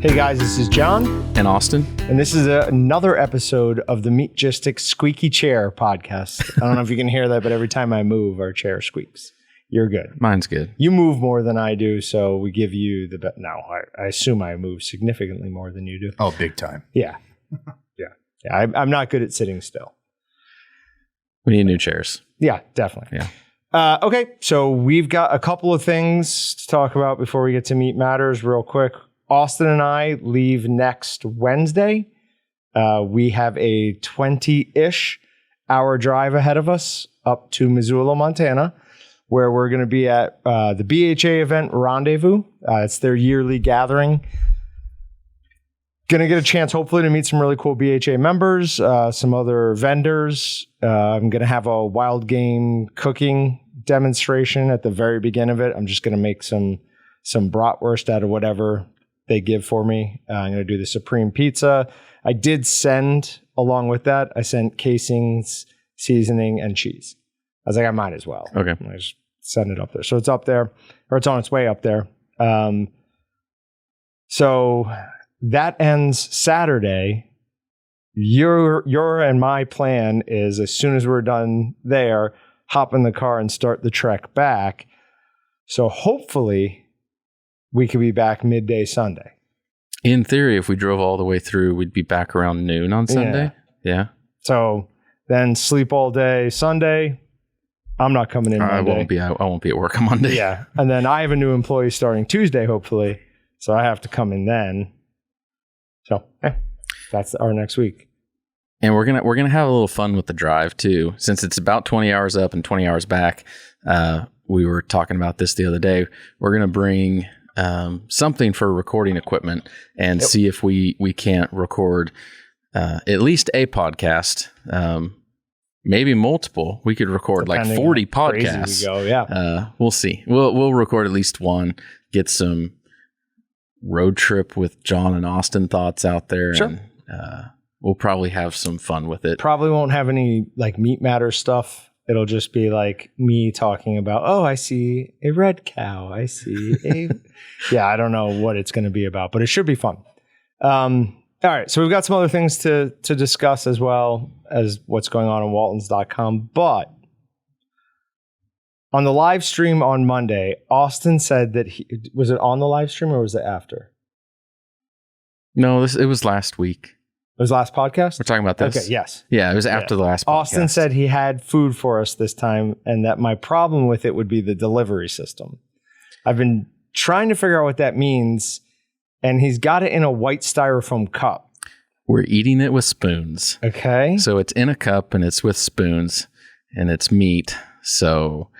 Hey guys, this is Jon and Austin, and this is another episode of the Meatgistics Squeaky Chair podcast. I don't know if you can hear that, but every time I move, our chair squeaks. You're good. Mine's good. You move more than I do, so we give you the no. I assume I move significantly more than you do. Oh, big time. Yeah. I'm not good at sitting still. We need new chairs. Yeah, definitely. Yeah. Okay, so we've got a couple of things to talk about before we get to Meat Matters real quick. Austin and I leave next Wednesday. We have a 20-ish hour drive ahead of us up to Missoula, Montana, where we're going to be at the BHA event Rendezvous. It's their yearly gathering. Going to get a chance, hopefully, to meet some really cool BHA members, some other vendors. I'm going to have a wild game cooking demonstration at the very beginning of it. I'm just going to make some bratwurst out of whatever they give for me. I'm going to do the Supreme Pizza. I did send, along with that, I sent casings, seasoning, and cheese. I was like, I might as well. Okay. I just send it up there. So it's up there, or it's on its way up there. So that ends Saturday. Your and my plan is, as soon as we're done there, hop in the car and start the trek back. So hopefully we could be back midday Sunday. In theory, if we drove all the way through, we'd be back around noon on Sunday. Yeah. So then sleep all day Sunday. I'm not coming in Monday. I won't be at work on Monday. Yeah. And then I have a new employee starting Tuesday, hopefully. So I have to come in then. So that's our next week. And we're gonna have a little fun with the drive too, since it's about 20 hours up and 20 hours back. We were talking about this the other day. We're gonna bring something for recording equipment and see if we can't record at least a podcast, maybe multiple. We could record depending like 40 podcasts. We go, yeah. We'll see. We'll record at least one. Get some road trip with Jon and Austin thoughts out there. Sure. And we'll probably have some fun with it. Probably won't have any like Meat Matter stuff. It'll just be like me talking about, oh, I see a red cow. I see a... Yeah, I don't know what it's going to be about, but it should be fun. All right, so we've got some other things to discuss as well as what's going on Waltons.com. But on the live stream on Monday, Austin said that was it on the live stream or was it after? No, it was last week. It was last podcast? We're talking about this? Okay, yes. Yeah, it was after the last podcast. Austin said he had food for us this time and that my problem with it would be the delivery system. I've been trying to figure out what that means, and he's got it in a white styrofoam cup. We're eating it with spoons. Okay. So it's in a cup and it's with spoons and it's meat. So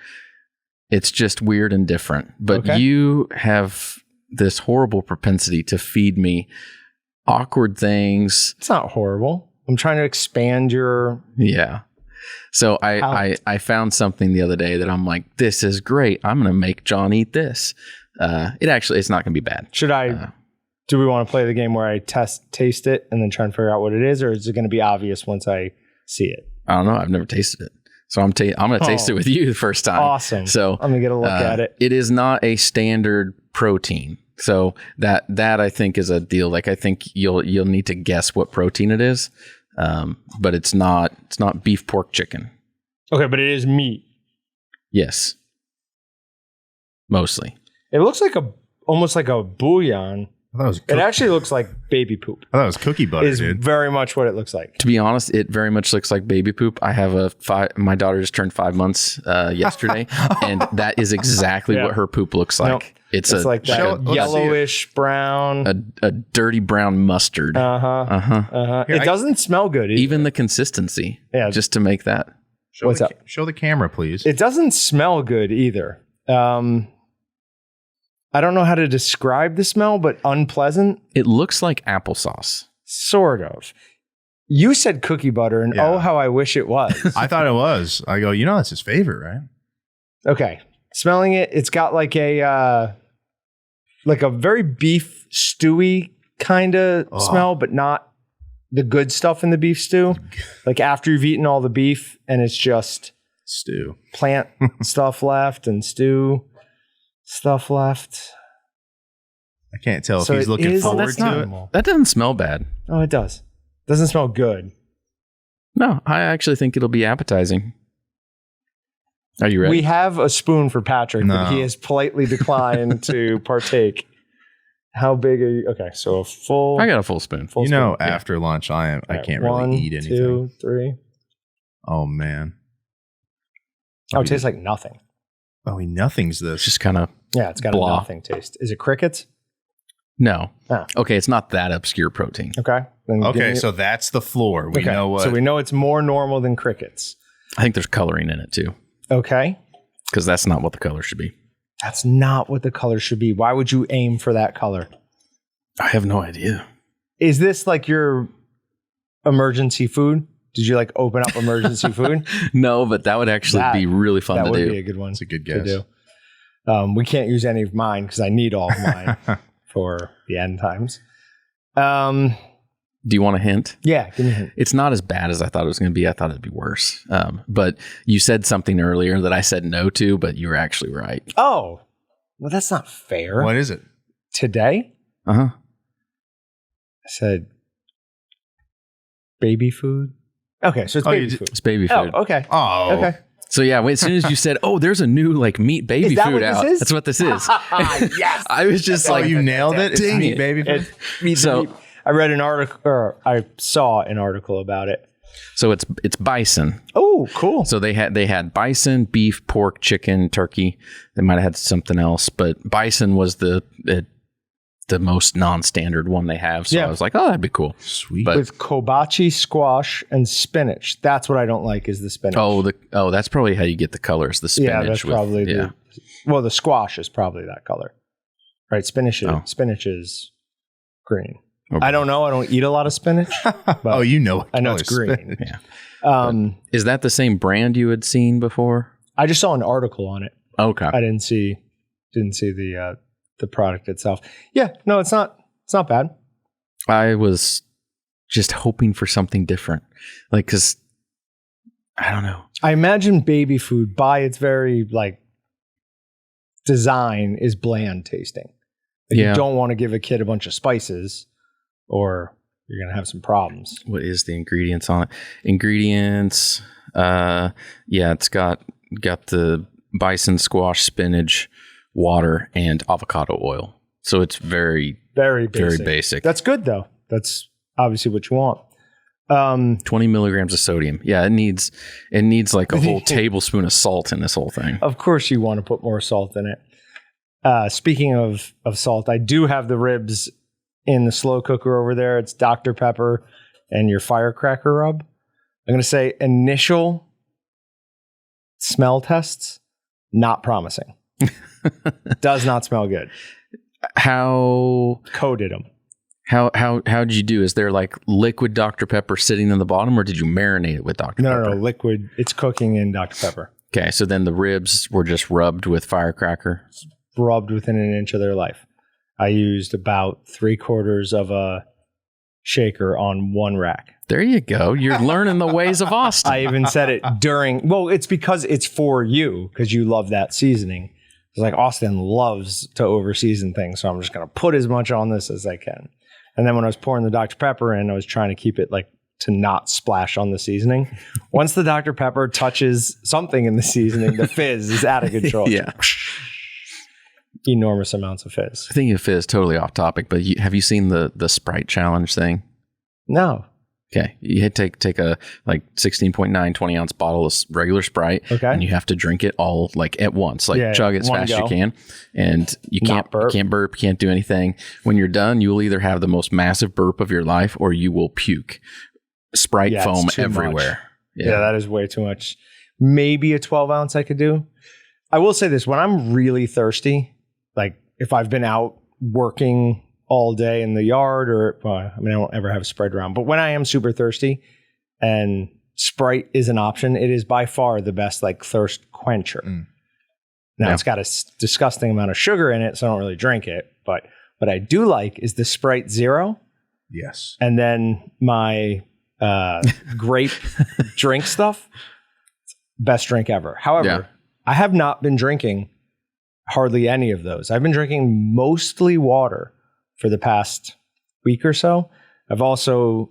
it's just weird and different. But you have this horrible propensity to feed me awkward things. It's not horrible. I'm trying to expand your... Yeah. So I found something the other day that I'm like, this is great. I'm going to make Jon eat this. It's not going to be bad. Should I... do we want to play the game where I taste it and then try and figure out what it is? Or is it going to be obvious once I see it? I don't know. I've never tasted it. So I'm going to taste it with you the first time. Awesome. So I'm going to get a look at it. It is not a standard protein. So that I think is a deal. Like I think you'll need to guess what protein it is, but it's not beef, pork, chicken. Okay, but it is meat. Yes, mostly. It looks like almost like a bouillon. It actually looks like baby poop. I thought it was cookie butter, Is very much what it looks like. To be honest, it very much looks like baby poop. I have my daughter just turned 5 months yesterday, and that is exactly what her poop looks like. Nope. It's like that yellowish brown. A dirty brown mustard. It doesn't smell good either. Even the consistency. Yeah. Just to make that. What's up? Show the camera, please. It doesn't smell good either. I don't know how to describe the smell, but unpleasant. It looks like applesauce. Sort of. You said cookie butter, and oh, how I wish it was. I thought it was. I go, that's his favorite, right? Okay. Smelling it, it's got like a very beef stewy kind of smell, but not the good stuff in the beef stew. Like after you've eaten all the beef and it's just stew, plant stuff left and stew stuff left. I can't tell So if he's it looking is- forward that's to not- it. That doesn't smell bad. Oh, it does. Doesn't smell good. No, I actually think it'll be appetizing. Are you ready? We have a spoon for Patrick, No. but he has politely declined to partake. How big are you? Okay, so a full. I got a full spoon. full You know, spoon. Yeah. after lunch, I All right, can't one, really eat anything. 2, 3. Oh man. Oh, it tastes like nothing. Oh, nothing's It's this. just kind of Yeah, it's got Blah. a nothing taste. Is it crickets? no. Ah. Okay, it's not that obscure protein. Okay. Then give Okay, me- so that's the floor. We okay, know what. So we know it's more normal than crickets. I think there's coloring in it too, Okay. because that's not what the color should be. That's not what the color should be. Why would you aim for that color? I have no idea. Is this like your emergency food? Did you like open up emergency food? No, but that would actually That- be really fun That to would do. be a good one That's a good to guess. do. We can't use any of mine because I need all of mine for the end times. Do you want a hint? Yeah, give me a hint. It's not as bad as I thought it was going to be. I thought it'd be worse. But you said something earlier that I said no to, but you were actually right. Oh, well, that's not fair. What is it? Today, Uh-huh. I said baby food. Okay, so it's Oh, baby you did- food. It's baby Oh, food. okay. Oh. Okay. So yeah, as soon as you said, "Oh, there's a new like meat baby Is that food what this out," is? that's what this is. Yes. I was just Oh, like, you nailed it. It's Dang meat it. baby food. It's meat So- meat. I read an article, or I saw an article about it. so it's bison. Oh, cool. So they had bison, beef, pork, chicken, turkey. They might have had something else, but bison was the most non-standard one they have. So Yeah. I was like, oh, that'd be cool. Sweet. But With kobachi, squash, and spinach. That's what I don't like is the spinach. that's probably how you get the colors. The spinach. yeah, that's with- probably yeah. well, the squash is probably that color. Right, spinach Oh. is green. Okay. I don't know. I don't eat a lot of spinach. But Oh, you know. I know color it's green. spinach. Yeah. Is that the same brand you had seen before? I just saw an article on it. Okay. I didn't see the product itself. Yeah, no, it's not bad. I was just hoping for something different. Like, cause I don't know. I imagine baby food by its very like design is bland tasting. Like, Yeah. You don't want to give a kid a bunch of spices or you're going to have some problems. What is the ingredients on it? Ingredients. It's got the bison, squash, spinach, water, and avocado oil. So it's very, Very basic. very basic. That's good though. That's obviously what you want. 20 milligrams of sodium. Yeah, it needs like a whole tablespoon of salt in this whole thing. Of course you want to put more salt in it. Speaking of salt, I do have the ribs in the slow cooker over there. It's Dr. Pepper and your firecracker rub. I'm going to say initial smell tests, not promising. Does not smell good. How Coated them. did you do? Is there like liquid Dr. Pepper sitting in the bottom, or did you marinate it with Dr. No, Pepper? no, liquid. It's cooking in Dr. Pepper. Okay, so then the ribs were just rubbed with firecracker. Rubbed within an inch of their life. I used about 3/4 of a shaker on one rack. There you go. You're learning the ways of Austin. I even said it during, well, it's because it's for you, because you love that seasoning. It's like Austin loves to over season things, so I'm just going to put as much on this as I can. And then when I was pouring the Dr. Pepper in, I was trying to keep it like to not splash on the seasoning. Once the Dr. Pepper touches something in the seasoning, the fizz is out of control. Yeah. Enormous amounts of fizz. I think if it's totally off topic, but have you seen the Sprite challenge thing? No. Okay. You hit take a like 16.9 20-ounce bottle of regular Sprite, Okay. and you have to drink it all like at once, like Yeah, chug it as one fast as go. you can. And you Not burp. can't burp, can't do anything. When you're done, you will either have the most massive burp of your life or you will puke. Sprite Yeah, it's foam too everywhere. Yeah, that is way too much. Maybe a 12-ounce I could do. I will say this, when I'm really thirsty, like if I've been out working all day in the yard I don't ever have Sprite around, but when I am super thirsty and Sprite is an option, it is by far the best like thirst quencher. Now Yeah. it's got a disgusting amount of sugar in it, so I don't really drink it, but what I do like is the Sprite Zero. Yes. And then my grape drink stuff, best drink ever. However, Yeah. I have not been drinking hardly any of those. I've been drinking mostly water for the past week or so. I've also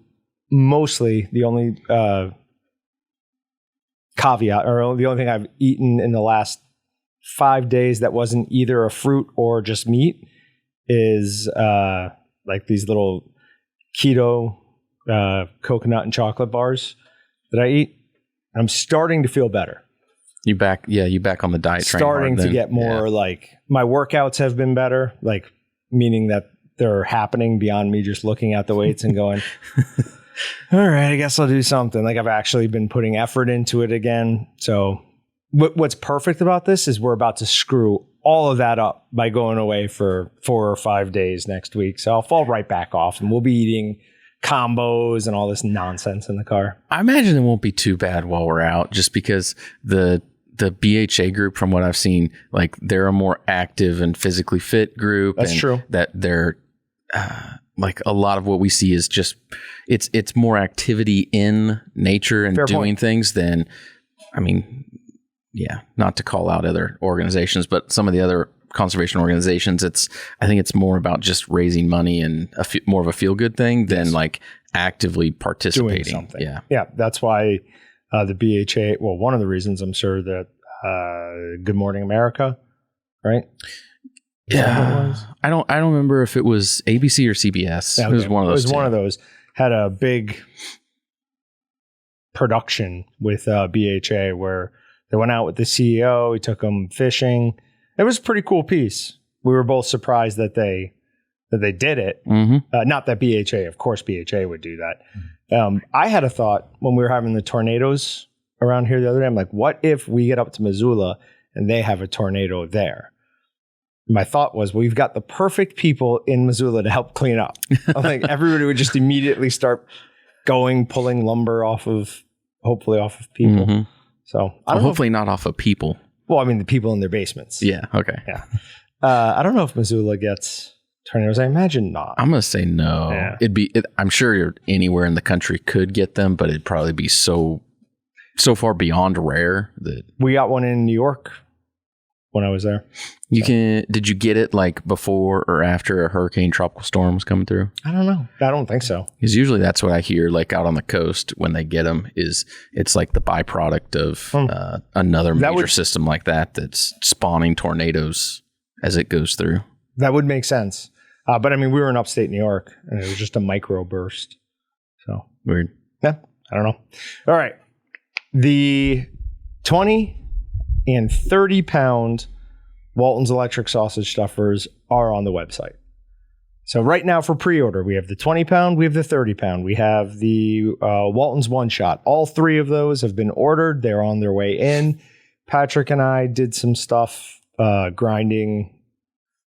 mostly the only caveat, or the only thing I've eaten in the last 5 days that wasn't either a fruit or just meat is like these little keto coconut and chocolate bars that I eat. I'm starting to feel better. You back on the diet train. Starting to get more like my workouts have been better, like meaning that they're happening beyond me just looking at the weights and going, all right, I guess I'll do something. Like I've actually been putting effort into it again. So what's perfect about this is we're about to screw all of that up by going away for 4 or 5 days next week. So I'll fall right back off and we'll be eating combos and all this nonsense in the car. I imagine it won't be too bad while we're out, just because the BHA group, from what I've seen, like they're a more active and physically fit group. That's and true. That they're like a lot of what we see is just it's more activity in nature and Fair doing point. things than, I mean, yeah, not to call out other organizations, but some of the other conservation organizations, I think it's more about just raising money and more of a feel good thing than like actively participating. Doing something. Yeah. That's why the BHA. Well, one of the reasons I'm sure that Good Morning America, right? Yeah, I don't remember if it was ABC or CBS. Yeah, it was one of those. It was one of those. Had a big production with BHA where they went out with the CEO. He took them fishing. It was a pretty cool piece. We were both surprised that they did it. Mm-hmm. Not that BHA, of course, BHA would do that. I had a thought when we were having the tornadoes around here the other day. I'm like, what if we get up to Missoula and they have a tornado there? My thought was, well, we've got the perfect people in Missoula to help clean up. I think everybody would just immediately start pulling lumber hopefully off of people. Mm-hmm. So hopefully not off of people. Well, I mean, the people in their basements. Yeah. Okay. Yeah. I don't know if Missoula gets tornadoes. I imagine not. I'm going to say no. Yeah. I'm sure anywhere in the country could get them, but it'd probably be so far beyond rare that we got one in New York when I was there. Did you get it like before or after a hurricane tropical storm was coming through? I don't know. I don't think so. Because usually that's what I hear, like out on the coast when they get them, is it's like the byproduct of another major system like that's spawning tornadoes as it goes through. That would make sense. But I mean, we were in upstate New York and it was just a micro burst. So weird. Yeah. I don't know. All right. The 20 and 30 pound Walton's electric sausage stuffers are on the website. So right now for pre-order, we have the 20 pound, we have the 30 pound, we have the Walton's one shot. All three of those have been ordered. They're on their way in. Patrick and I did some stuff grinding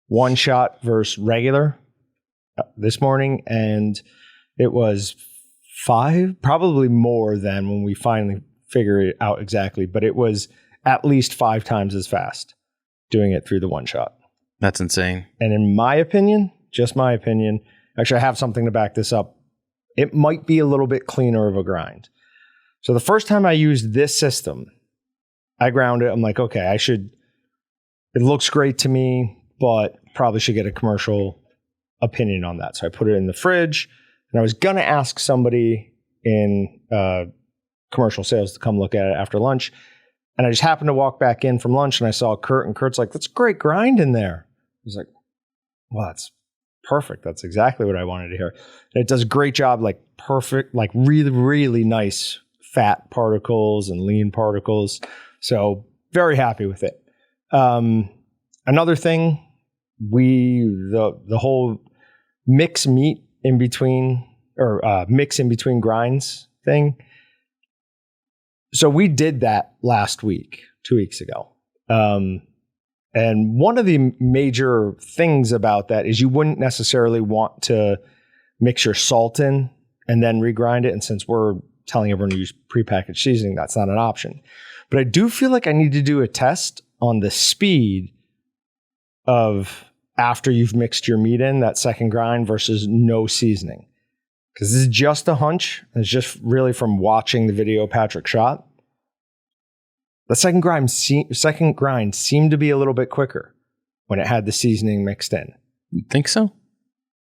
one shot versus regular this morning, and it was 5, probably more than when we finally figure it out exactly, but it was at least 5 times as fast doing it through the one shot. That's insane. And in my opinion, just my opinion, actually I have something to back this up. It might be a little bit cleaner of a grind. So the first time I used this system, I ground it. I'm like, okay, it looks great to me, but probably should get a commercial opinion on that. So I put it in the fridge and I was going to ask somebody in commercial sales to come look at it after lunch. And I just happened to walk back in from lunch and I saw Kurt, and Kurt's like, that's a great grind in there. I was like, well, that's perfect. That's exactly what I wanted to hear. And it does a great job, like perfect, like really, really nice fat particles and lean particles. So very happy with it. Another thing, the whole mix meat in between, or mix in between grinds thing. So we did that last week, 2 weeks ago. And one of the major things about that is you wouldn't necessarily want to mix your salt in and then regrind it. And since we're telling everyone to use prepackaged seasoning, that's not an option. But I do feel like I need to do a test on the speed of after you've mixed your meat in, that second grind versus no seasoning. Because this is just a hunch. It's just really from watching the video Patrick shot. The second grind seemed to be a little bit quicker when it had the seasoning mixed in. You think so?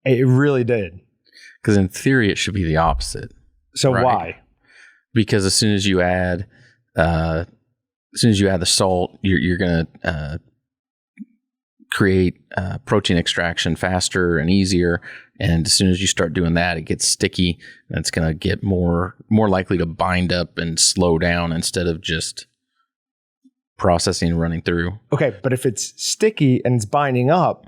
It really did. Because in theory, it should be the opposite. So right? why? Because as soon as you add the salt, you're going to create protein extraction faster and easier. And as soon as you start doing that, it gets sticky, and it's going to get more likely to bind up and slow down instead of just processing and running through. Okay, but if it's sticky and it's binding up,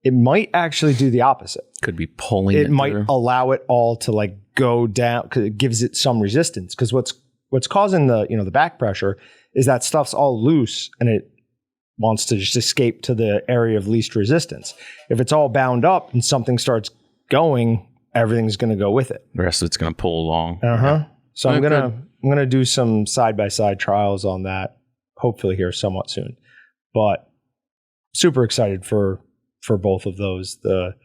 it might actually do the opposite. Could be pulling it might through. Allow it all to like go down because it gives it some resistance. Because what's causing the back pressure is that stuff's all loose and it wants to just escape to the area of least resistance. If it's all bound up and something starts going, everything's going to go with it. The rest of it's going to pull along. Yeah. So Okay. I'm gonna do some side by side trials on that. Hopefully here somewhat soon. But super excited for both of those. The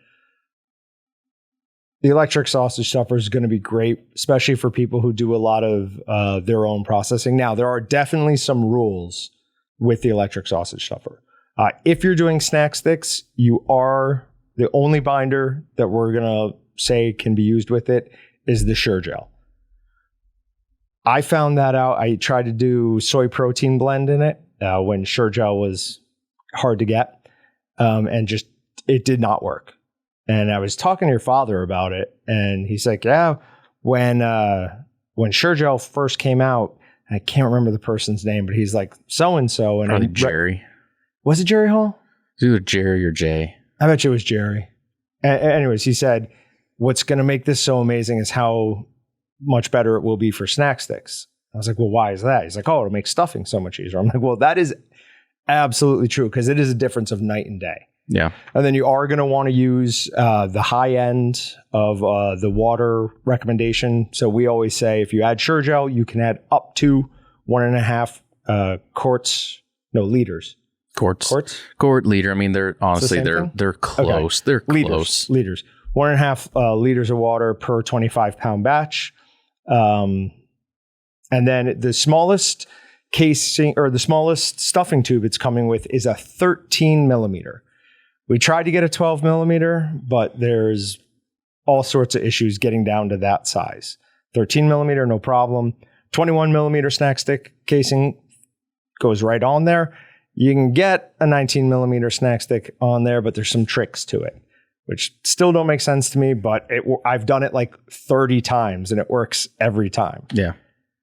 electric sausage stuffer is going to be great, especially for people who do a lot of their own processing. Now, there are definitely some rules with the electric sausage stuffer. If you're doing snack sticks, you are the only binder that we're going to say can be used with it is the Sure Gel. I found that out. I tried to do soy protein blend in it when Sure Gel was hard to get. And just, it did not work. And I was talking to your father about it, and he's like, yeah, when Sure Gel first came out, I can't remember the person's name, but he's like, so-and-so. And Probably Jerry. Was it Jerry Hall? It's either Jerry or Jay. I bet you it was Jerry. Anyways, he said, what's going to make this so amazing is how much better it will be for snack sticks. I was like, well, why is that? He's like, oh, it'll make stuffing so much easier. I'm like, well, that is absolutely true because it is a difference of night and day. Yeah. And then you are going to want to use the high end of the water recommendation. So we always say if you add Sure Gel, you can add up to 1.5 liters. Quarts. Quart liter. I mean, they're honestly, thing? they're close. Okay. They're close. Liters. 1.5 liters of water per 25-pound batch. And then the smallest casing or the smallest stuffing tube it's coming with is a 13 millimeter. We tried to get a 12 millimeter, but there's all sorts of issues getting down to that size. 13 millimeter, no problem. 21 millimeter snack stick casing goes right on there. You can get a 19 millimeter snack stick on there, but there's some tricks to it, which still don't make sense to me, but I've done it like 30 times and it works every time. Yeah.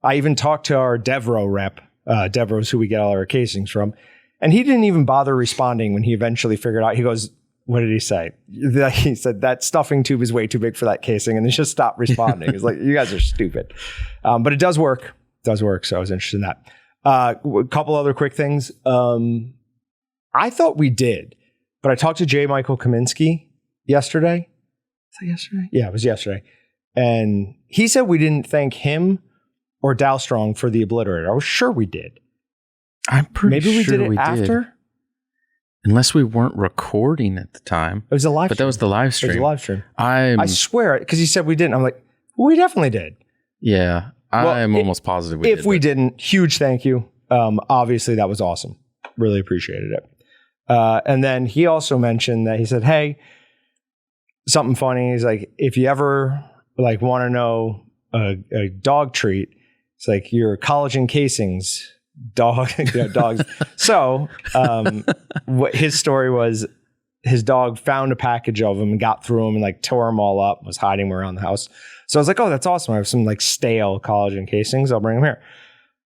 I even talked to our Devro rep, Devro's who we get all our casings from, and he didn't even bother responding when he eventually figured out. He goes, what did he say? He said, that stuffing tube is way too big for that casing, and he just stopped responding. He's like, you guys are stupid. But it does work. It does work, so I was interested in that. A couple other quick things. I thought we did, but I talked to J. Michael Kaminsky yesterday. Is that yesterday? Yeah, it was yesterday. And he said we didn't thank him or Dalstrong for the obliterator. I was sure we did. I'm pretty Maybe sure we did it after? Unless we weren't recording at the time. It was a live But stream. that was the live It stream. was a live stream. I swear, because he said we didn't. I'm like, well, we definitely did. Yeah. I'm almost positive we did. If we didn't, huge thank you. Obviously, that was awesome. Really appreciated it. And then he also mentioned that he said, hey, something funny. He's like, if you ever like want to know a dog treat, it's like your collagen casings, dogs. So what his story was, his dog found a package of them and got through them and like tore them all up, was hiding them around the house. So I was like, oh, that's awesome. I have some like stale collagen casings. I'll bring them here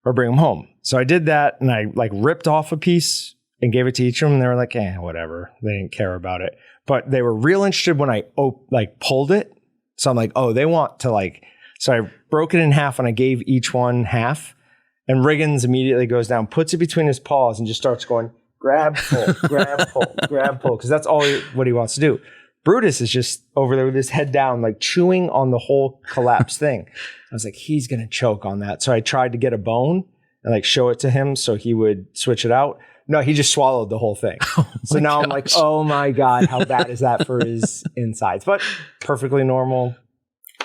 or bring them home. So I did that and I like ripped off a piece and gave it to each of them. And they were like, whatever. They didn't care about it. But they were real interested when I pulled it. So I'm like, oh, they want to like, so I broke it in half and I gave each one half. And Riggins immediately goes down, puts it between his paws and just starts going, grab, pull, grab, pull, grab, pull. Because that's what he wants to do. Brutus is just over there with his head down, like chewing on the whole collapsed thing. I was like, he's going to choke on that. So I tried to get a bone and like show it to him so he would switch it out. No, he just swallowed the whole thing. So now I'm like, oh my God, how bad is that for his insides? But perfectly normal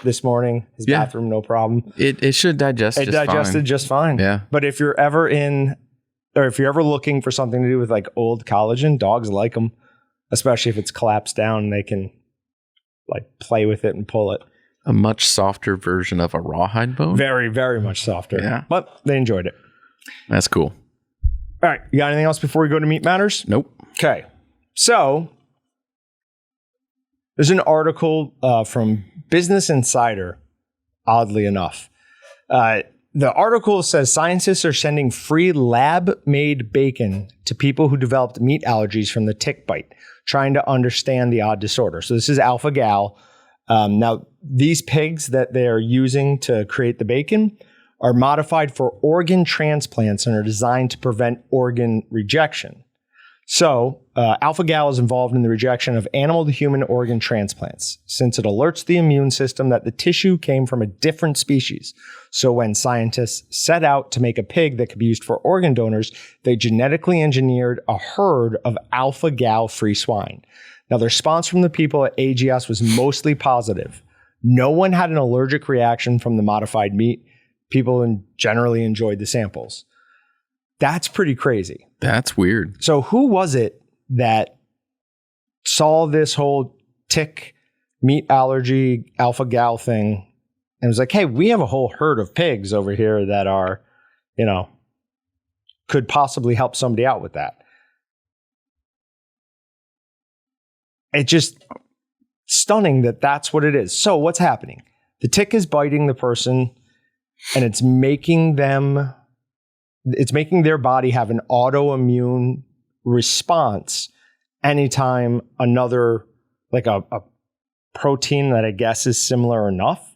this morning. His bathroom, no problem. It should digest just fine. It digested just fine. Yeah. But if you're ever if you're ever looking for something to do with like old collagen, dogs like them, especially if it's collapsed down. They can like play with it and pull it. A much softer version of a rawhide bone. Very, very much softer. Yeah. But they enjoyed it. That's cool. All right. You got anything else before we go to Meat Matters? Nope. Okay. So there's an article from Business Insider, oddly enough. The article says scientists are sending free lab-made bacon to people who developed meat allergies from the tick bite, trying to understand the odd disorder. So this is alpha-gal. Now, these pigs that they're using to create the bacon are modified for organ transplants and are designed to prevent organ rejection. So, alpha-gal is involved in the rejection of animal-to-human organ transplants, since it alerts the immune system that the tissue came from a different species. So when scientists set out to make a pig that could be used for organ donors, they genetically engineered a herd of alpha-gal-free swine. Now, the response from the people at AGS was mostly positive. No one had an allergic reaction from the modified meat. People generally enjoyed the samples. That's pretty crazy. That's weird. So who was it that saw this whole tick meat allergy alpha-gal thing and was like, hey, we have a whole herd of pigs over here that are, could possibly help somebody out with that. It's just stunning that that's what it is. So what's happening? The tick is biting the person and it's making their body have an autoimmune response anytime another, like a protein that I guess is similar enough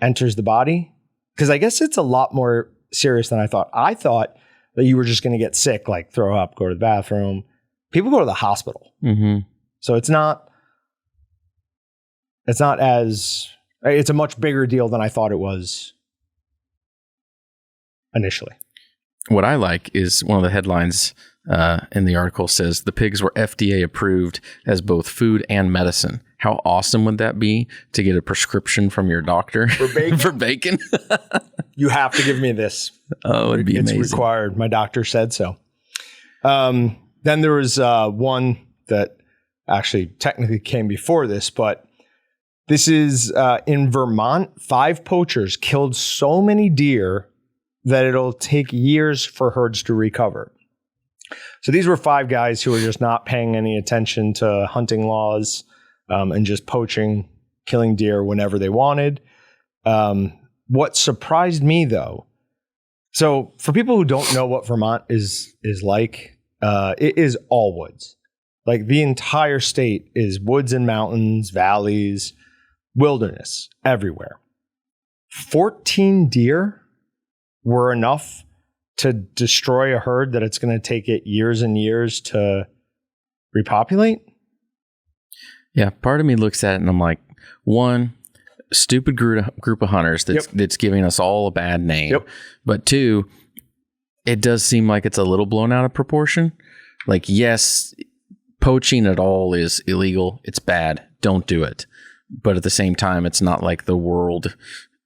enters the body. Because I guess it's a lot more serious than I thought. I thought that you were just going to get sick, like throw up, go to the bathroom. People go to the hospital. Mm-hmm. So it's a much bigger deal than I thought it was initially. What I like is one of the headlines in the article says the pigs were FDA approved as both food and medicine. How awesome would that be to get a prescription from your doctor for bacon? For bacon? You have to give me this. Oh, it'd be amazing. It's required. My doctor said so. Then there was one that actually technically came before this, but this is in Vermont. 5 poachers killed so many deer that it'll take years for herds to recover. So these were 5 guys who were just not paying any attention to hunting laws and just poaching, killing deer whenever they wanted. What surprised me, though, so for people who don't know what Vermont is like, it is all woods. Like the entire state is woods and mountains, valleys, wilderness everywhere. 14 deer were enough to destroy a herd that it's going to take it years and years to repopulate? Yeah, part of me looks at it and I'm like, one, stupid group of hunters that's giving us all a bad name. Yep. But 2, it does seem like it's a little blown out of proportion. Like, yes, poaching at all is illegal. It's bad. Don't do it. But at the same time, it's not like the world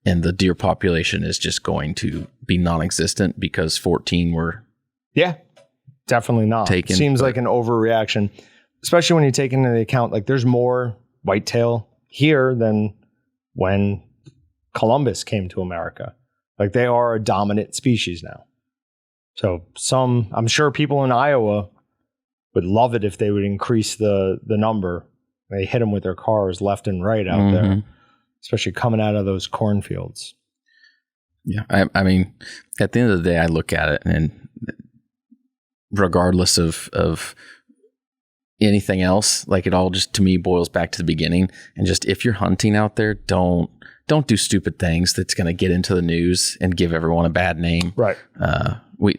and the deer population is just going to be non-existent because 14 were definitely not. Taken, seems like an overreaction, especially when you take into account like there's more whitetail here than when Columbus came to America. Like they are a dominant species now. So I'm sure people in Iowa would love it if they would increase the number. They hit them with their cars left and right out there, especially coming out of those cornfields. Yeah. I mean, at the end of the day, I look at it and regardless of anything else, like it all just to me boils back to the beginning. And just if you're hunting out there, don't do stupid things that's going to get into the news and give everyone a bad name. Right.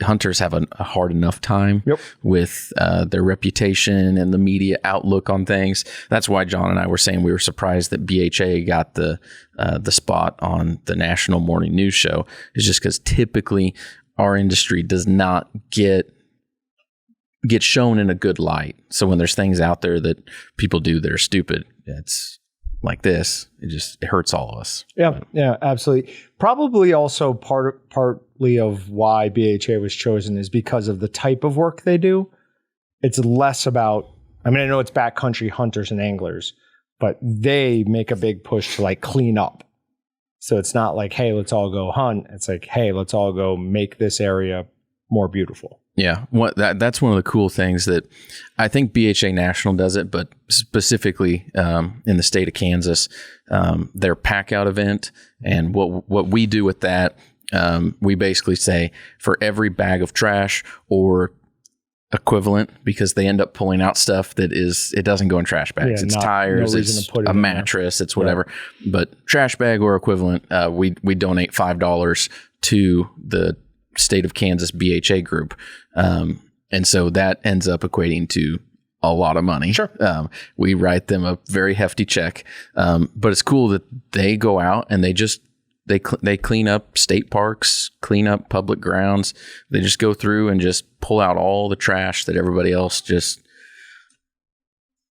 Hunters have a hard enough time with their reputation and the media outlook on things. That's why Jon and I were saying we were surprised that BHA got the spot on the national morning news show. It's just because typically our industry does not get shown in a good light. So when there's things out there that people do that are stupid, it's like this. It hurts all of us. Yeah, absolutely. Probably also partly of why BHA was chosen is because of the type of work they do. It's less about, I mean, I know it's backcountry hunters and anglers, but they make a big push to like clean up. So it's not like, hey, let's all go hunt. It's like, hey, let's all go make this area more beautiful. Yeah, that's one of the cool things that I think BHA National does it, but specifically in the state of Kansas, their pack out event, and what we do with that, we basically say for every bag of trash or equivalent, because they end up pulling out stuff that it doesn't go in trash bags. Yeah, it's tires, it's a mattress, it's whatever. Yeah. But trash bag or equivalent, we donate $5 to the state of Kansas BHA group. And so that ends up equating to a lot of money. Sure. We write them a very hefty check. But it's cool that they go out and they clean up state parks, clean up public grounds. They just go through and just pull out all the trash that everybody else just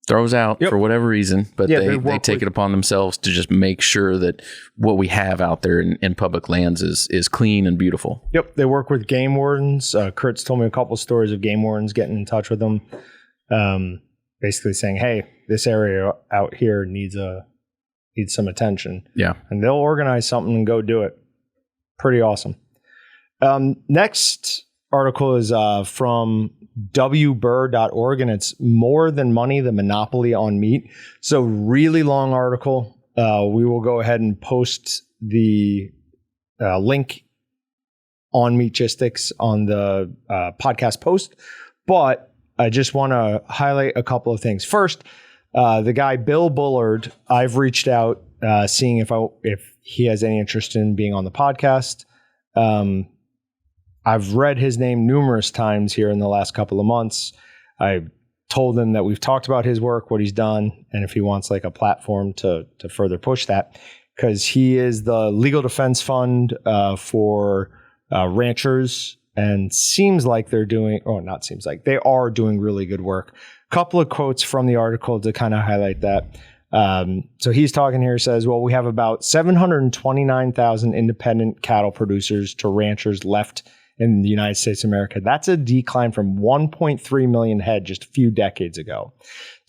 throws out for whatever reason, but they take it upon themselves to just make sure that what we have out there in public lands is clean and beautiful. Yep. They work with game wardens. Kurt's told me a couple stories of game wardens getting in touch with them, basically saying, hey, this area out here needs some attention. Yeah. And they'll organize something and go do it. Pretty awesome. Next article is from wbur.org, and it's More Than Money, the Monopoly on Meat. So really long article. We will go ahead and post the link on Meatgistics on the podcast post. But I just want to highlight a couple of things. First, the guy, Bill Bullard, I've reached out seeing if he has any interest in being on the podcast. I've read his name numerous times here in the last couple of months. I told him that we've talked about his work, what he's done, and if he wants like a platform to further push that, because he is the legal defense fund for ranchers, and seems like they are doing really good work. Couple of quotes from the article to kind of highlight that. So he's talking here, says, well, we have about 729,000 independent cattle producers to ranchers left in the United States of America. That's a decline from 1.3 million head just a few decades ago.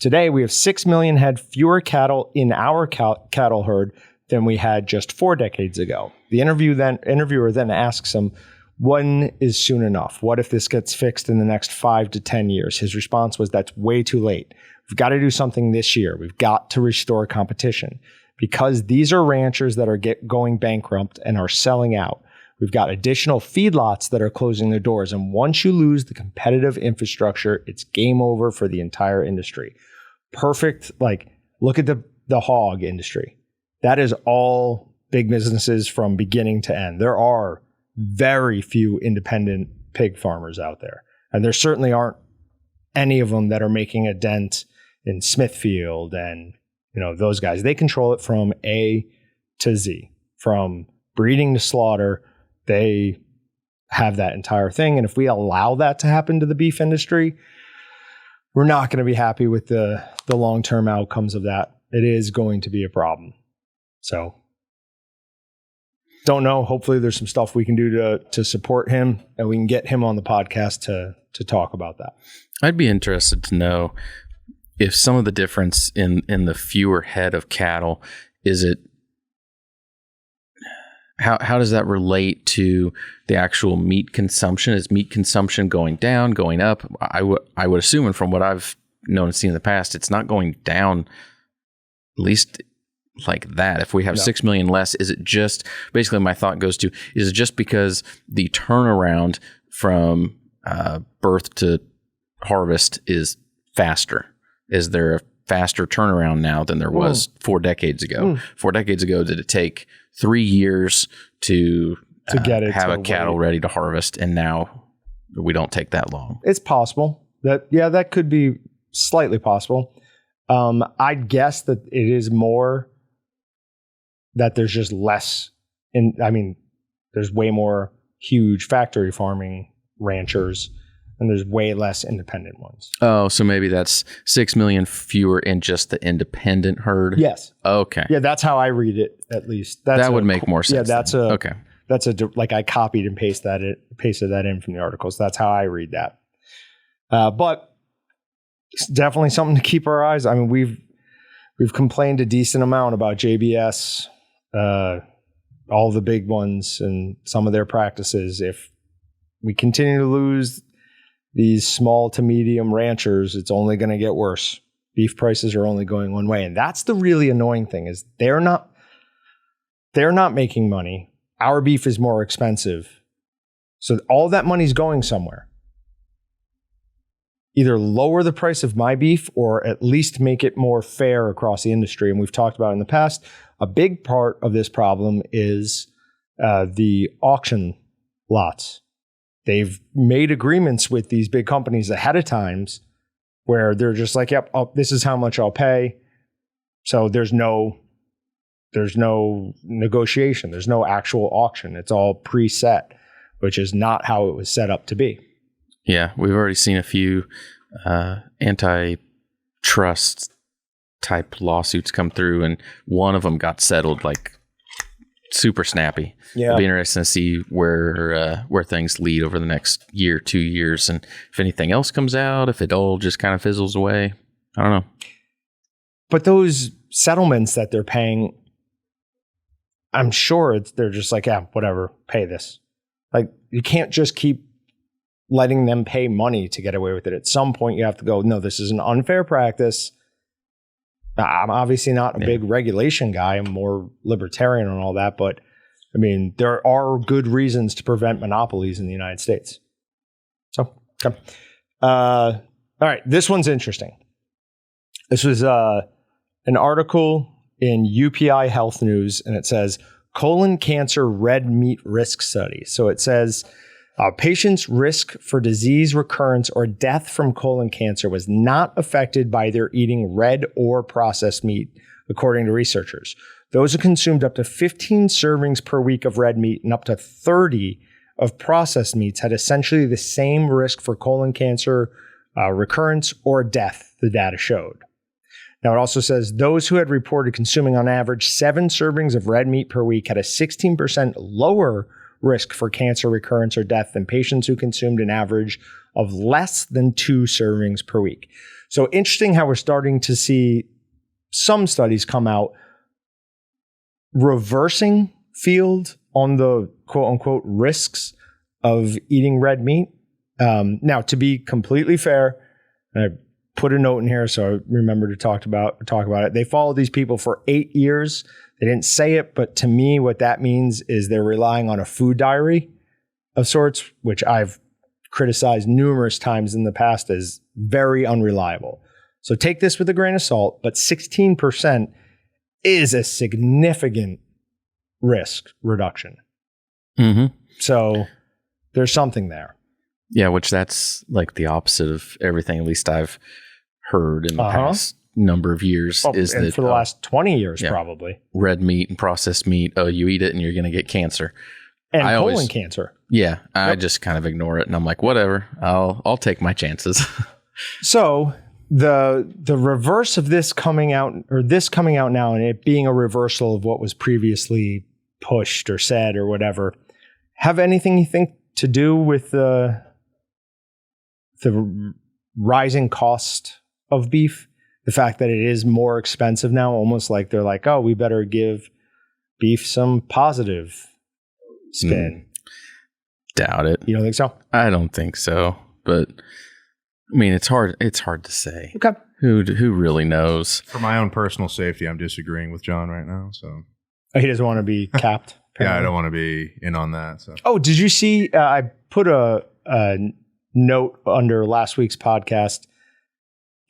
Today, we have 6 million head fewer cattle in our cattle herd than we had just 4 decades ago. The interviewer then asks him, when is soon enough? What if this gets fixed in the next 5 to 10 years? His response was, that's way too late. We've got to do something this year. We've got to restore competition because these are ranchers that are going bankrupt and are selling out. We've got additional feedlots that are closing their doors. And once you lose the competitive infrastructure, it's game over for the entire industry. Perfect. Like, look at the hog industry. That is all big businesses from beginning to end. There are very few independent pig farmers out there. And there certainly aren't any of them that are making a dent in Smithfield and, those guys. They control it from A to Z, from breeding to slaughter. They have that entire thing. And if we allow that to happen to the beef industry, we're not going to be happy with the long-term outcomes of that. It is going to be a problem. So don't know. Hopefully there's some stuff we can do to support him, and we can get him on the podcast to talk about that. I'd be interested to know if some of the difference in the fewer head of cattle, is it, how does that relate to the actual meat consumption? Is meat consumption going down, going up? I would assume, and from what I've known and seen in the past, it's not going down, at least like that. If we have 6 million less, is it just, basically my thought goes to, is it just because the turnaround from birth to harvest is faster? Is there a faster turnaround now than there was 4 decades ago? 4 decades ago, did it take 3 years to get it have a cattle ready to harvest, and now we don't take that long? It's possible. That could be slightly possible. I'd guess that it is more that there's just less there's way more huge factory farming ranchers, and there's way less independent ones. Oh, so maybe that's 6 million fewer in just the independent herd? Yes. Okay. Yeah, that's how I read it, at least. That would make more sense. Yeah, okay. Like I copied and pasted that in from the articles. That's how I read that. But it's definitely something to keep our eyes. I mean, we've complained a decent amount about JBS, all the big ones and some of their practices. If we continue to lose these small to medium ranchers, it's only going to get worse. Beef prices are only going one way. And that's the really annoying thing is they're not making money. Our beef is more expensive. So all that money's going somewhere. Either lower the price of my beef or at least make it more fair across the industry. And we've talked about in the past, a big part of this problem is the auction lots. They've made agreements with these big companies ahead of times where they're just like, yep, this is how much I'll pay. So there's no negotiation. There's no actual auction. It's all preset, which is not how it was set up to be. Yeah, we've already seen a few antitrust type lawsuits come through, and one of them got settled like super snappy. Yeah, it'll be interesting to see where things lead over the next year, 2 years, and if anything else comes out, if it all just kind of fizzles away. I don't know. But those settlements that they're paying, I'm sure they're just like, yeah, whatever, pay this. Like, you can't just keep letting them pay money to get away with it. At some point, you have to go, no, this is an unfair practice. I'm obviously not a big regulation guy. I'm more libertarian and all that. But, I mean, there are good reasons to prevent monopolies in the United States. So, okay. All right. This one's interesting. This was an article in UPI Health News, and it says, colon cancer red meat risk study. So it says, patients' risk for disease recurrence or death from colon cancer was not affected by their eating red or processed meat, according to researchers. Those who consumed up to 15 servings per week of red meat and up to 30 of processed meats had essentially the same risk for colon cancer recurrence or death, the data showed. Now, it also says those who had reported consuming on average 7 servings of red meat per week had a 16% lower risk for cancer recurrence or death than patients who consumed an average of less than 2 servings per week. So interesting how we're starting to see some studies come out reversing field on the quote unquote risks of eating red meat. Now, to be completely fair, I put a note in here so I remember to talk about it. They followed these people for 8 years. They didn't say it, but to me, what that means is they're relying on a food diary of sorts, which I've criticized numerous times in the past as very unreliable. So take this with a grain of salt, but 16% is a significant risk reduction. Mm-hmm. So there's something there. Yeah, which that's like the opposite of everything, at least I've heard in the past number of years. Is and that for the last 20 years, probably. Red meat and processed meat, you eat it and you're going to get cancer. And colon cancer. Yeah, I just kind of ignore it and I'm like, whatever, I'll take my chances. So the reverse of this coming out now and it being a reversal of what was previously pushed or said or whatever, have anything you think to do with the rising cost of beef? The fact that it is more expensive now, almost like they're like, oh, we better give beef some positive spin. Doubt it. You don't think so? I don't think so. But I mean, it's hard to say. Okay. Who really knows? For my own personal safety, I'm disagreeing with John right now. So He doesn't want to be capped. yeah, I don't want to be in on that. So. Oh, did you see? I put a note under last week's podcast.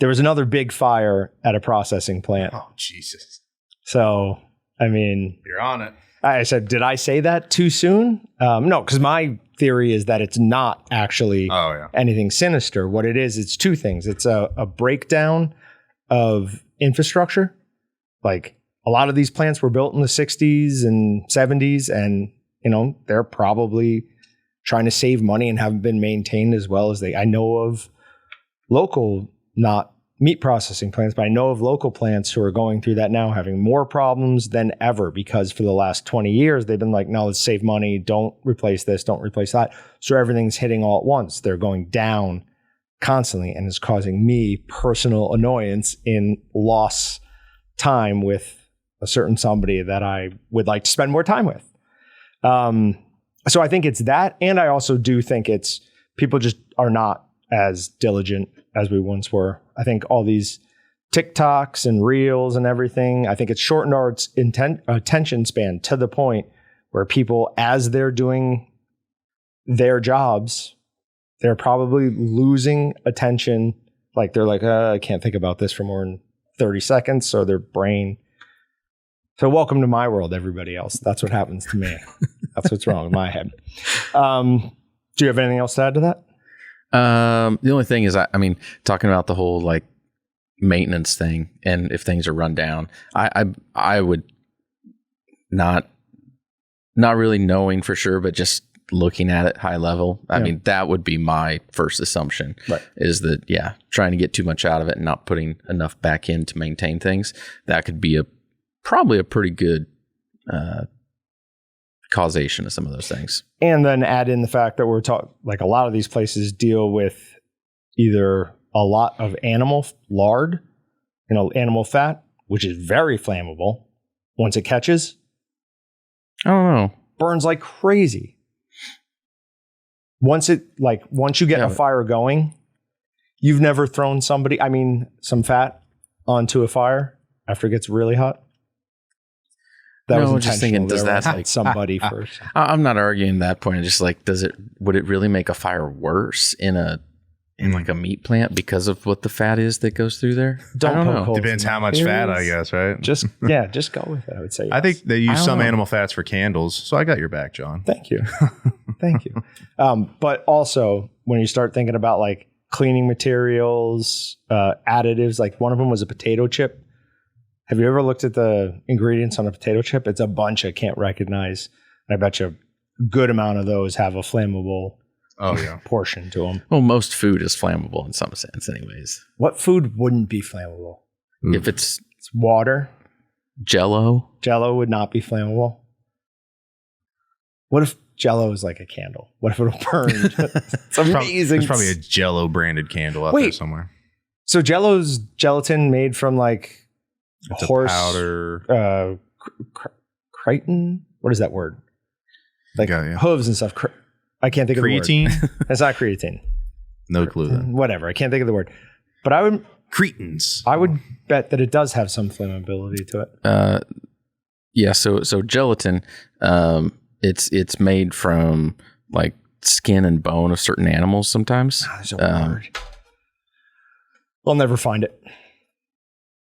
There was another big fire at a processing plant. Oh, Jesus. So, I mean, You're on it. I said, did I say that too soon? No, because my theory is that it's not actually anything sinister. What it is, it's two things. It's a breakdown of infrastructure. Like a lot of these plants were built in the 60s and 70s, and they're probably trying to save money and haven't been maintained as well as I know of local, not meat processing plants, but I know of local plants who are going through that now, having more problems than ever, because for the last 20 years, they've been like, no, let's save money. Don't replace this. Don't replace that. So everything's hitting all at once. They're going down constantly, and it's causing me personal annoyance in loss time with a certain somebody that I would like to spend more time with. So I think it's that. And I also do think it's people just are not as diligent as we once were. I think all these TikToks and reels and everything, I think it's shortened our attention span to the point where people, as they're doing their jobs, they're probably losing attention. Like they're like, I can't think about this for more than 30 seconds. So their brain. So welcome to my world, everybody else. That's what happens to me. That's what's wrong with my head. Do you have anything else to add to that? The only thing is, I mean, talking about the whole like maintenance thing, and if things are run down, I would not really knowing for sure, but just looking at it high level. I mean, that would be my first assumption, right? Is that, trying to get too much out of it and not putting enough back in to maintain things. That could be probably a pretty good causation of some of those things. And then add in the fact that we're talking, like a lot of these places deal with either a lot of animal lard, animal fat, which is very flammable. Once it catches, I don't know, burns like crazy. Once you get a fire going, you've never thrown some fat onto a fire after it gets really hot. That was intentional. Just thinking, does that like somebody first? I'm not arguing that point. I'm just like, would it really make a fire worse in like a meat plant because of what the fat is that goes through there? I don't know. Depends how much fat, I guess, right? Just go with it. I would say. Yes. I think they use some animal fats for candles, so I got your back, John. Thank you. Thank you. But also, when you start thinking about like cleaning materials, additives, like one of them was a potato chip. Have you ever looked at the ingredients on a potato chip? It's a bunch I can't recognize. I bet you a good amount of those have a flammable portion to them. Well, most food is flammable in some sense anyways. What food wouldn't be flammable? If it's water. Jello. Jello would not be flammable. What if Jello is like a candle? What if it'll burn? It's amazing. There's probably a Jello branded candle out there somewhere. So Jello's gelatin made from like horse powder. Crichton? What is that word? Like hooves and stuff. I can't think of the word. Creatine? It's not creatine. No clue then. Whatever. I can't think of the word. But I would... Cretans. I would bet that it does have some flammability to it. So gelatin, it's made from like skin and bone of certain animals sometimes. There's a word. We'll never find it.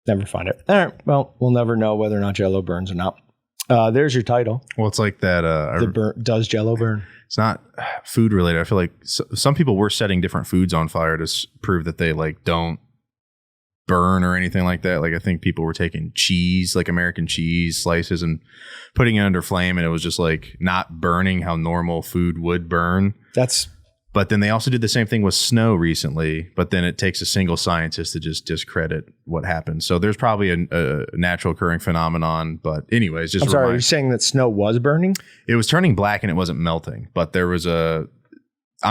Never find it. All right. Well, we'll never know whether or not Jello burns or not. There's your title. Well, it's like that. Does Jello burn? It's not food related. I feel like some people were setting different foods on fire to prove that they like don't burn or anything like that. Like I think people were taking cheese, like American cheese slices, and putting it under flame, and it was just like not burning how normal food would burn. But then they also did the same thing with snow recently, but then it takes a single scientist to just discredit what happened. So there's probably a natural occurring phenomenon. But anyways, just are you saying that snow was burning? It was turning black and it wasn't melting. But there was I'm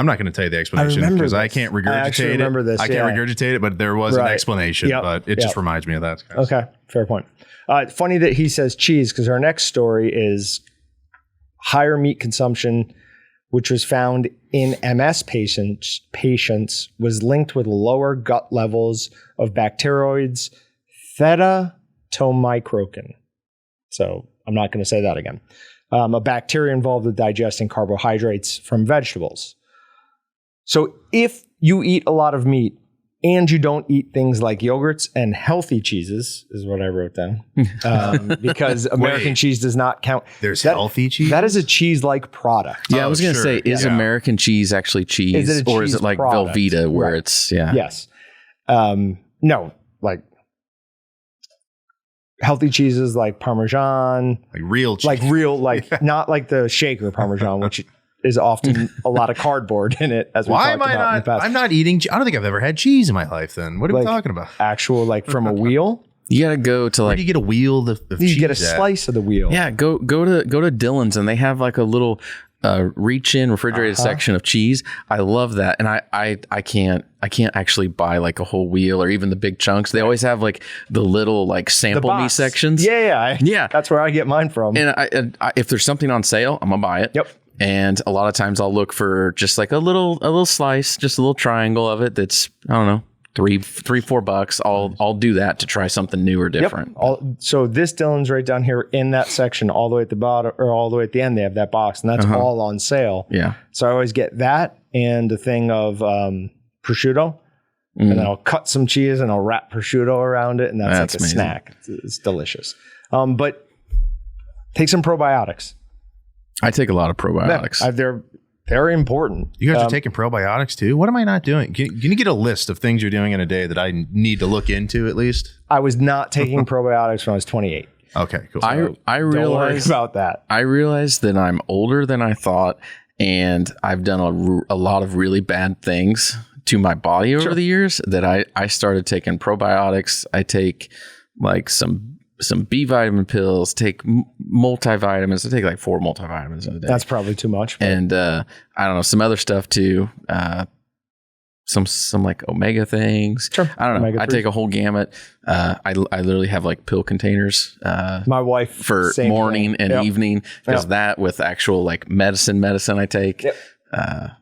not going to tell you the explanation because I can't regurgitate it. I can't regurgitate it, but there was an explanation. But it just reminds me of that. Okay, fair point. Funny that he says cheese, because our next story is higher meat consumption, which was found in MS patients, was linked with lower gut levels of bacteroids theta-tomicrocan. So I'm not going to say that again. A bacteria involved with digesting carbohydrates from vegetables. So if you eat a lot of meat and you don't eat things like yogurts and healthy cheeses, is what I wrote down, because American cheese does not count. There's healthy cheese? That is a cheese-like product. Yeah, I was going to say, is American cheese actually cheese? Is it or is it like product? Velveeta where it's, Yes. No, like healthy cheeses like Parmesan. Like real cheese. Not like the shaker Parmesan, which is often a lot of cardboard in it. As we talked about in the past. I'm not eating. I don't think I've ever had cheese in my life. Then what are we talking about? Actual, like from a wheel. You gotta go to Where do you get a wheel of cheese? You get a slice of the wheel. Yeah, go to Dillon's and they have like a little reach in refrigerated section of cheese. I love that. And I can't actually buy like a whole wheel or even the big chunks. They always have like the little like sample me sections. Yeah. That's where I get mine from. And if there's something on sale, I'm gonna buy it. Yep. And a lot of times I'll look for just like a little slice, just a little triangle of it. That's, I don't know, $3-4. I'll do that to try something new or different. Yep. So this Dylan's right down here in that section, all the way at the bottom or all the way at the end. They have that box, and that's all on sale. Yeah. So I always get that and a thing of prosciutto, and then I'll cut some cheese and I'll wrap prosciutto around it, and that's like a amazing. snack. It's delicious. But take some probiotics. I take a lot of probiotics. They're very important. You guys are taking probiotics too? What am I not doing? Can you get a list of things you're doing in a day that I need to look into at least? I was not taking probiotics when I was 28. Okay, cool. I Don't worry realize about that. I realized that I'm older than I thought, and I've done a lot of really bad things to my body over the years that I started taking probiotics. I take like some B vitamin pills, take multivitamins. I take like 4 multivitamins in a day. That's probably too much. And I don't know, some other stuff too. Some like omega things. Sure. I don't know. Omega-3. I take a whole gamut. I literally have like pill containers. My wife for same morning thing. and evening, because that with actual like medicine I take. Yep.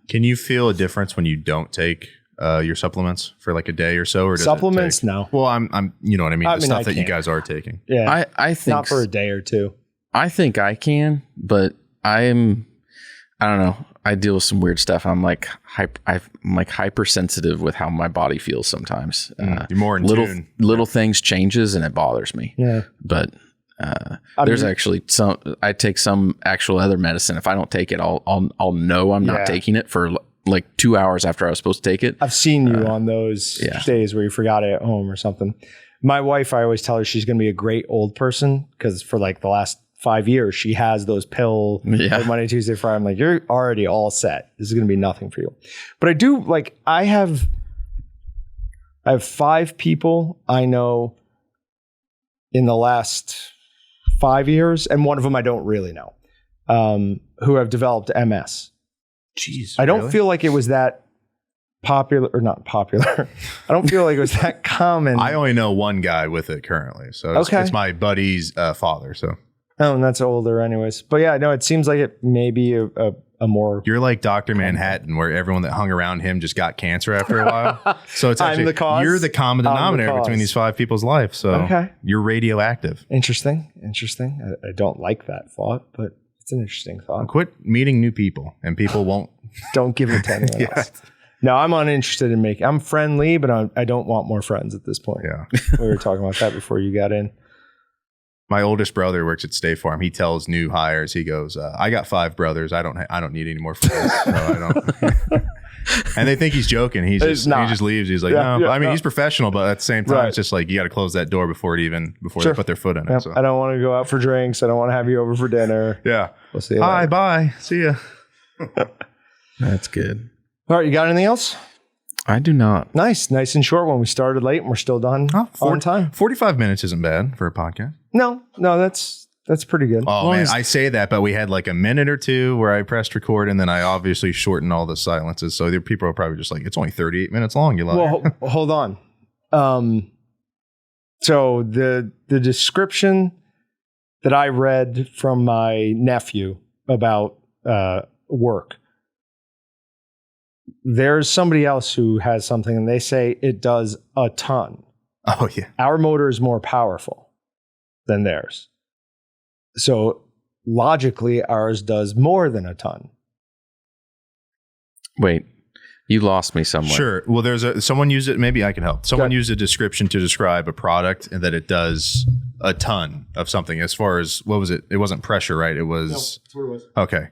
Can you feel a difference when you don't take your supplements for like a day or so, or does Supplements? it take, No. Well, I'm you know what I mean. The stuff that you can't. guys are taking. Yeah. I think not for a day or two. I think I can, but I don't know. I deal with some weird stuff. I'm like hypersensitive with how my body feels sometimes. You're more in tune. Little things changes and it bothers me. Yeah. But there's actually I take some actual other medicine. If I don't take it, I'll know I'm not taking it for like 2 hours after I was supposed to take it. I've seen you on those days where you forgot it at home or something. My wife, I always tell her she's going to be a great old person because for like the last 5 years, she has those pill like Monday, Tuesday, Friday. I'm like, you're already all set. This is going to be nothing for you. But I do like, I have 5 people I know in the last 5 years, and one of them I don't really know, who have developed MS. Jeez, I don't feel like it was that popular or not popular. I don't feel like it was that common. I only know one guy with it currently. So it's my buddy's father. So. Oh, and that's older anyways. But yeah, no, it seems like it may be a more... You're like Dr. Manhattan, where everyone that hung around him just got cancer after a while. So it's actually, you're the common denominator between these 5 people's life. So you're radioactive. Interesting. I don't like that thought, but it's an interesting thought. Quit meeting new people, and people won't. Don't give it to anyone else. No, I'm uninterested in making... I'm friendly, but I don't want more friends at this point. Yeah. We were talking about that before you got in. My oldest brother works at State Farm. He tells new hires, he goes, "I got 5 brothers. I don't need any more friends." So I don't. And they think he's joking. He just leaves. He's like, no. I mean, he's professional, but at the same time, it's just like you got to close that door before they put their foot in it. So. I don't want to go out for drinks. I don't want to have you over for dinner. Yeah. We'll see you Hi, later. bye. See ya. That's good. All right, you got anything else? I do not. Nice and short one. We started late and we're still done on time. 45 minutes isn't bad for a podcast. No, that's pretty good. Oh man, I say that, but we had like a minute or two where I pressed record, and then I obviously shortened all the silences. So people are probably just like, it's only 38 minutes long. You liar. Well, hold on. So the description that I read from my nephew about work, there's somebody else who has something, and they say it does a ton. Oh yeah. Our motor is more powerful than theirs. So logically, ours does more than a ton. Wait, you lost me somewhere. Sure. Well, someone used it. Maybe I can help. Someone used a description to describe a product and that it does a ton of something. As far as what was it? It wasn't pressure, right? It was. No, that's what it was. Okay.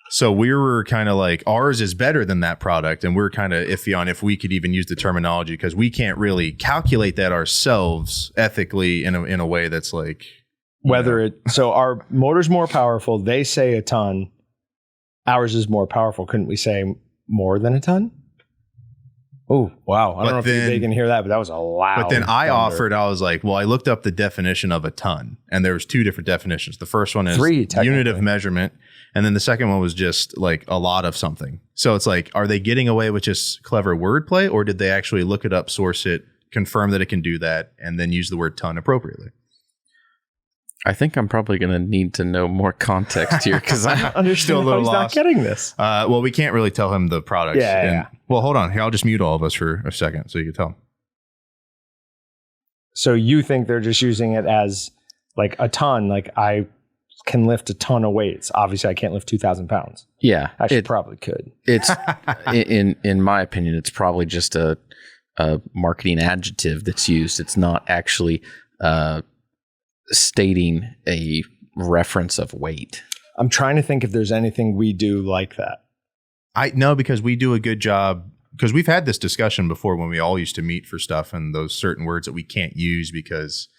So we were kind of like, ours is better than that product, and we're kind of iffy on if we could even use the terminology because we can't really calculate that ourselves ethically in a way that's like. So our motor's more powerful. They say a ton. Ours is more powerful. Couldn't we say more than a ton? Oh, wow. I But don't know if then- they can hear that, but that was a loud. But then I thunder. offered, I was like, well, I looked up the definition of a ton, and there was 2 different definitions. The first one is 3, unit technically. of measurement, and then the second one was just like a lot of something. So it's like, are they getting away with just clever wordplay, or did they actually look it up, source it, confirm that it can do that, and then use the word ton appropriately? I think I'm probably going to need to know more context here because I Understand Still a how little he's lost. not getting this. Well, we can't really tell him the products. Yeah. Well, hold on. Here, I'll just mute all of us for a second so you can tell him. So you think they're just using it as like a ton? Like I can lift a ton of weights. Obviously, I can't lift 2,000 pounds. yeah, Actually, probably could. it's in my opinion, it's probably just a marketing adjective that's used. It's not actually stating a reference of weight. I'm trying to think if there's anything we do like that. I know, because we do a good job, because we've had this discussion before when we all used to meet for stuff, and those certain words that we can't use because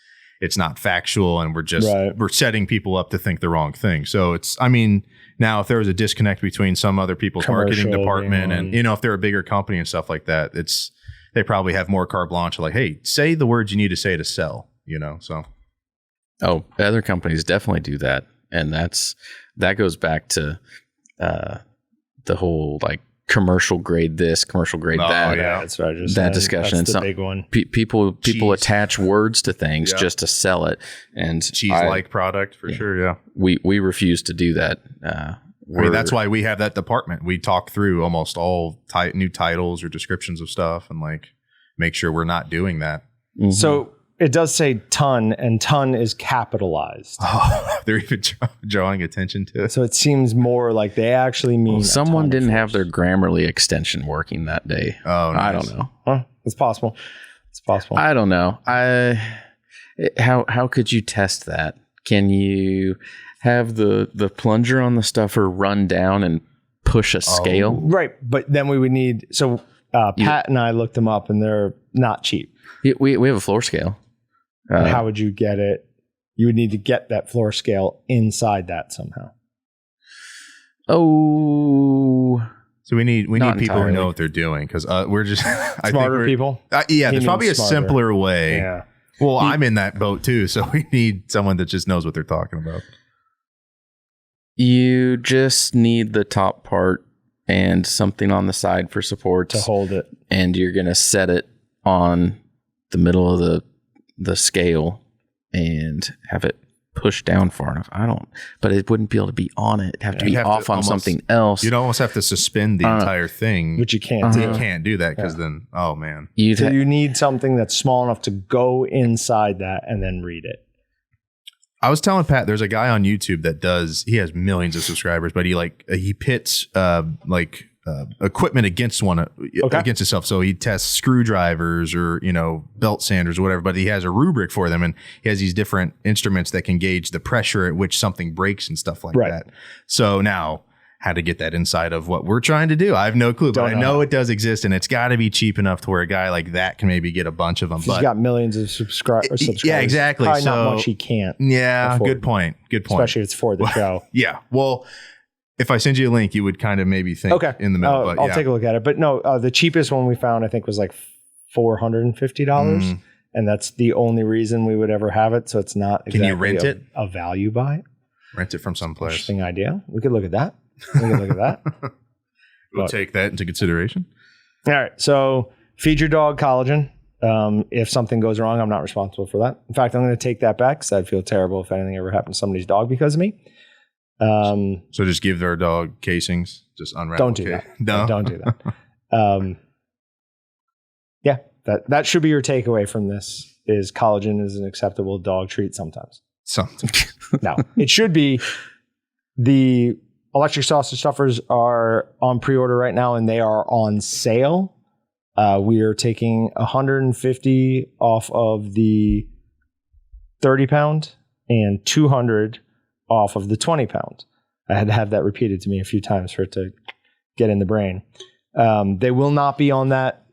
it's not factual, and we're setting people up to think the wrong thing. So it's, I mean, now if there was a disconnect between some other people's marketing Commercial department being and, one. you know, if they're a bigger company and stuff like that, they probably have more carte blanche, like, hey, say the words you need to say to sell, you know, so. Oh, other companies definitely do that, and that goes back to the whole like commercial grade this, commercial grade Oh, that. yeah. That's what I just That said. discussion. That's the Some- big one. People Cheese. attach words to things Yeah. just to sell it, and Cheese-like product for sure, yeah. we refuse to do that. I mean, that's why we have that department. We talk through almost all new titles or descriptions of stuff and like make sure we're not doing that. Mhm. So it does say ton, and ton is capitalized. Oh, they're even drawing attention to it. So it seems more like they actually mean. Well, a someone ton didn't at have their first. Grammarly extension working that day. Oh, I nice. don't know. Huh? It's possible. It's possible. I don't know. How could you test that? Can you have the plunger on the stuffer run down and push a scale? Right, but then we would need. So Pat and I looked them up, and they're not cheap. We have a floor scale. And how would you get it? You would need to get that floor scale inside that somehow. Oh, So we need Not people who entirely. know what they're doing, because we're just Smarter people. Yeah, He there's probably a means smarter. simpler way. Yeah. Well, I'm in that boat too, so we need someone that just knows what they're talking about. you just need the top part and something on the side for supports, To hold it. and you're gonna set it on the middle of the scale and have it pushed down far enough. But it wouldn't be able to be on it. It'd have to You'd be have to off on almost- something else. You'd almost have to suspend the entire thing. Which you can't you do. can't do that because then, oh man. You'd So ha- you need something that's small enough to go inside that and then read it. I was telling Pat, there's a guy on YouTube that he has millions of subscribers, but he pits equipment against against itself. So he tests screwdrivers or, belt sanders or whatever, but he has a rubric for them, and he has these different instruments that can gauge the pressure at which something breaks and stuff like Right. that. So now, how to get that inside of what we're trying to do, I have no clue, but I know it does exist, and it's got to be cheap enough to where a guy like that can maybe get a bunch of them. He's got millions of subscribers. Yeah, exactly. Probably So- not much he can't. Yeah, afford. good point. Especially if it's for the show. Yeah. Well, if I send you a link, you would kind of maybe think in the middle. But I'll yeah. take a look at it. But no, the cheapest one we found, I think, was like $450. And that's the only reason we would ever have it. So it's not exactly Can you rent it? a value buy. Rent it from someplace. Interesting idea. We could look at that. We'll take that into consideration. All right. So feed your dog collagen. If something goes wrong, I'm not responsible for that. In fact, I'm going to take that back because I'd feel terrible if anything ever happened to somebody's dog because of me. So just give their dog casings. Just unravel. Don't do that. No, Don't do that. Yeah, that should be your takeaway from this: is collagen is an acceptable dog treat sometimes. Something. Now, it should be. The electric sausage stuffers are on pre-order right now, and they are on sale. We are taking $150 off of the 30-pound and $200 off of the 20-pound. I had to have that repeated to me a few times for it to get in the brain. They will not be on that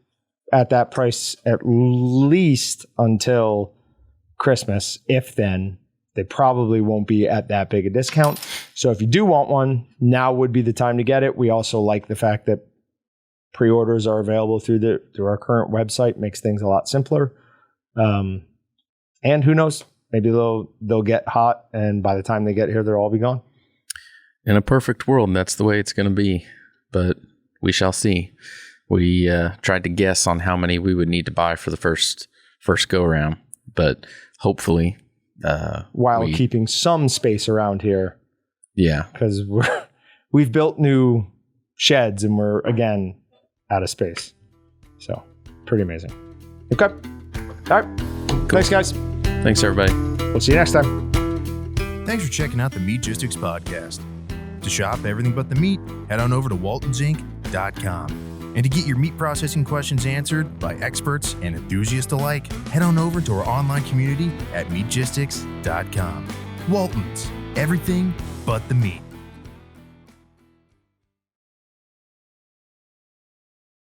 at that price at least until Christmas, if then. They probably won't be at that big a discount. So if you do want one, now would be the time to get it. We also like the fact that Pre-orders are available through our current website. Makes things a lot simpler. And who knows? Maybe they'll get hot, and by the time they get here, they'll all be gone. In a perfect world, that's the way it's going to be, but we shall see. We tried to guess on how many we would need to buy for the first go around, but hopefully, while keeping some space around here, yeah, because we've built new sheds and we're again out of space, so pretty amazing. Okay, all right, cool. Thanks, guys. Thanks, everybody. We'll see you next time. Thanks for checking out the Meatgistics podcast. To shop everything but the meat, head on over to waltonsinc.com. And to get your meat processing questions answered by experts and enthusiasts alike, head on over to our online community at meatgistics.com. Walton's, everything but the meat.